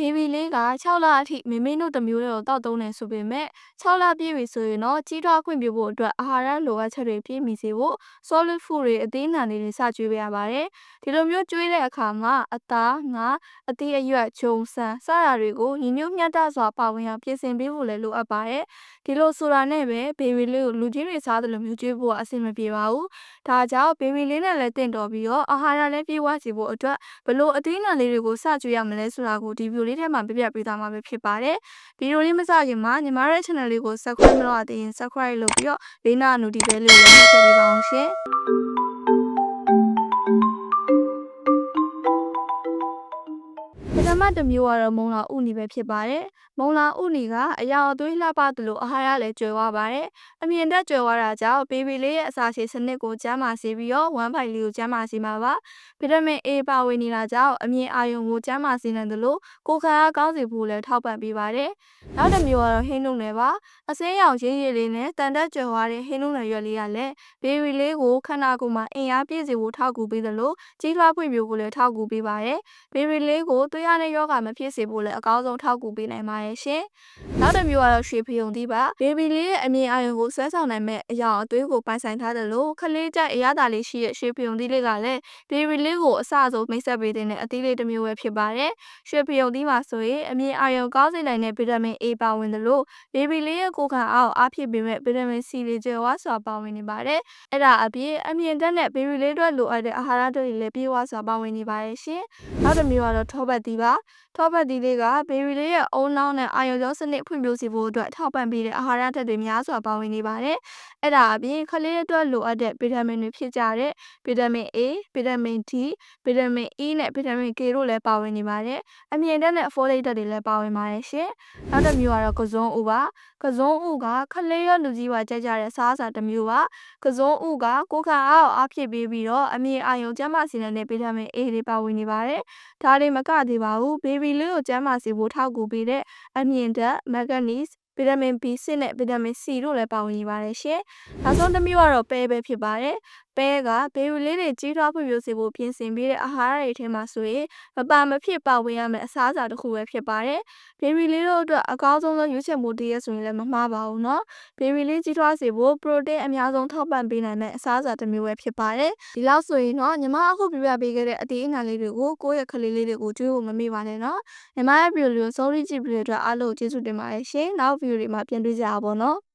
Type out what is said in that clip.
baby လေးက6လအထိမိမိတို့တစ်မျိုးတွေကိုတောက်သုံးနေဆိုပေမဲ့6လပြည့်ပြီဆိုရင်တော့ကြီးထွားခွင့်ပြုဖို့အတွက်အာဟာရလိုအပ်ချက်တွေပြည့်မီစေဖို့ solid food တွေအသေးအနှံလေးတွေစကျွေးပေးရပါတယ်ဒီလိုမျိုးကျွေးတဲ့အခါမှာအသားငါအသီးအရွက်ဂျုံဆန်စတာတွေကိုညီညွတ်မျှတစွာပါဝင်အောင်ပြင်ဆင်ပေးဖို့လည်းလိုအပ်ပါတယ်ဒီလိုဆိုတာနဲ့ပဲ baby လေးကိုလူကြီးတွေစားတယ်လို့မျိုးကျွေးဖို့အဆင်မပြေပါဘူးဒါကြောင့် baby လေးနဲ့လည်းတင့်တော်ပြီးတော့အာဟာရလည်းပြည့်ဝစေဖို့အတွက်ဘလို့အသေးအနှံလေးတွေကိုစကျွေးရမလဲဆိုတာကိုဒီဗီဒီယိုလေးထဲမှာပြပြပေးသွားမှာပဲဖြစ်ပါတယ်ဗီဒီယိုလေးမစခင်မှာညီမရဲ့ channel လေးကို subscribe မလုပ်သေးရင် subscribe လုပ်ပြီးတော့ဘေးနား notification လေးကိုလည်းနှိပ်ထည့်ပေးပါအောင်ရှင်ပထမတစ်မျိုးကတော့မုံလာဥနီပဲဖြစ်ပါတယ်။မုံလာဥနီကအရာအသွေးလှပသလိုအာဟာရလည်းကျွဲဝပါတယ်။အမြင်တက်ကျွဲဝတာကြောင့်ဘေဘီလေးရဲ့အစာရှည်စနစ်ကိုကျန်းမာစေပြီးတော့ဝမ်းဖိုင်လေးကိုကျန်းမာစေမှာပါ။ဗီတာမင် A ပါဝင်နေတာကြောင့်အမြင်အာရုံကိုကျန်းမာစေနိုင်သလိုကိုယ်ခံအားကောင်းစေဖို့လည်းထောက်ပံ့ပေးပါတယ်။နောက်တစ်မျိုးကတော့ဟင်းနုနယ်ပါ။အစင်းရောင်ရင်းရည်လေးနဲ့တန်တက်ကျွဲဝတဲ့ဟင်းနုနယ်ရွက်လေးကလည်းဘေဘီလေးကိုခန္ဓာကိုယ်မှာအင်အားပြည့်စေဖို့ထောက်ကူပေးသလိုကြီးထွားဖွံ့ဖြိုးဖို့လည်းထောက်ကူပေးပါတယ်။ဘေဘီလေးကိုသွေးရတဲ့ယောဂမဖြစ်စေဖို့လည်းအကောင်းဆုံးထောက်ကူပေးနိုင်ပါရဲ့ရှင်။နောက်တစ်မျိုးကတော့ရွှေဖယုံသီးပါ။ဘေဘီလေးရဲ့အမြင်အာရုံကိုဆွဲဆောင်နိုင်မဲ့အရာအသွေးကိုပိုင်ဆိုင်ထားတယ်လို့ခလေးကြိုက်အရသာလေးရှိတဲ့ရွှေဖယုံသီးလေးကလည်းဘေဘီလေးကိုအစအဆုံးမိတ်ဆက်ပေးတဲ့အသီးလေးတစ်မျိုးပဲဖြစ်ပါတယ်။ရွှေဖယုံသီးမှာဆိုရင်အမြင်အာရုံကောင်းစေနိုင်တဲ့ဗီတာမင် A ပါဝင်တယ်လို့ဘေဘီလေးရဲ့ကိုယ်ခံအားဖြည့်ပေးမဲ့ဗီတာမင် C လေးကျွဲဝစွာပါဝင်နေပါတယ်။အဲ့ဒါအပြင်အမြင်တက်တဲ့ဘေဘီလေးအတွက်လိုအပ်တဲ့အာဟာရတွေလည်းပြည့်ဝစွာပါဝင်နေပါရဲ့ရှင်။နောက်တစ်မျိုးကတော့ထောပတ်သီးပါ။ထောပတ်သီးလေးကဘေဘီလေးရဲ့အုံနောက်နဲ့အာရုံကြောစနစ်ဖွံ့ဖြိုးစေဖို့အတွက်ထောက်ပံ့ပေးတဲ့အာဟာရဓာတ်တွေများစွာပါဝင်နေပါတယ်။အဲ့ဒါအပြင်ခလေးအတွက်လိုအပ်တဲ့ဗီတာမင်တွေဖြစ်ကြတဲ့ဗီတာမင် A ဗီတာမင် D ဗီတာမင် E နဲ့ဗီတာမင် K တို့လည်းပါဝင်နေပါတယ်။အမြင်ဓာတ်နဲ့ဖိုလိတ်ဓာတ်တွေလည်းပါဝင်ပါတယ်ရှင်။နောက်တစ်မျိုးကတော့ကစွန်းဥပါ။ကစွန်းဥကခလေးရောလူကြီးပါကြိုက်ကြတဲ့စားစာတစ်မျိုးပါ။ကစွန်းဥကကိုယ်ခံအားဖြည့်ပေးပြီးတော့အမြင်အာရုံကျန်းမာစေတဲ့ဗီတာမင် A တွေပါဝင်နေပါတယ်။ဒါတွေမကသေးပါဘူး။ဘေဘီလေးကိုကျန်းမာစေဖို့ထောက်ကူပေးတဲ့အမြင့်ဓာတ်မက်ဂနီစ်ဗီတာမင် B6 နဲ့ဗီတာမင် C တို့လည်းပါဝင်နေပါတယ်ရှင်။နောက်ဆုံးတစ်မျိုးကတော့ပဲပဲဖြစ်ပါတယ်။ပဲကဘေဘီလေးတွေကြီးထွားဖွံ့ဖြိုးစေဖို့ပြင်ဆင်ပေးတဲ့အာဟာရတွေထဲမှာဆိုရင်မဖြစ်ပါဝင်ရမယ့်အစားအစာတစ်ခုပဲဖြစ်ပါတယ်။ဘေဘီလေးတို့အတွက်အကောင်းဆုံးရွေးချယ်မှုတည်းရဆိုရင်လည်းမမှားပါဘူးနော်။ဘေဘီလေးကြီးထွားစေဖို့ပရိုတင်းအများဆုံးထောက်ပံ့ပေးနိုင်တဲ့အစားအစာတစ်မျိုးပဲဖြစ်ပါတယ်။ဒီလောက်ဆိုရင်တော့ညီမအခုပြပြပေးခဲ့တဲ့အသေးအငယ်လေးတွေကိုကိုယ့်ရဲ့ကလေးလေးတွေကိုကျွေးဖို့မမေ့ပါနဲ့နော်။ညီမရဲ့ဗီဒီယိုလေးကိုဆုံးဖြတ်ကြည့်ပြီးတဲ့အတွက်အားလုံးကျေးဇူးတင်ပါတယ်ရှင်။နောက်ဗီဒီယိုတွေမှာပြန်တွေ့ကြပါဘောနော်။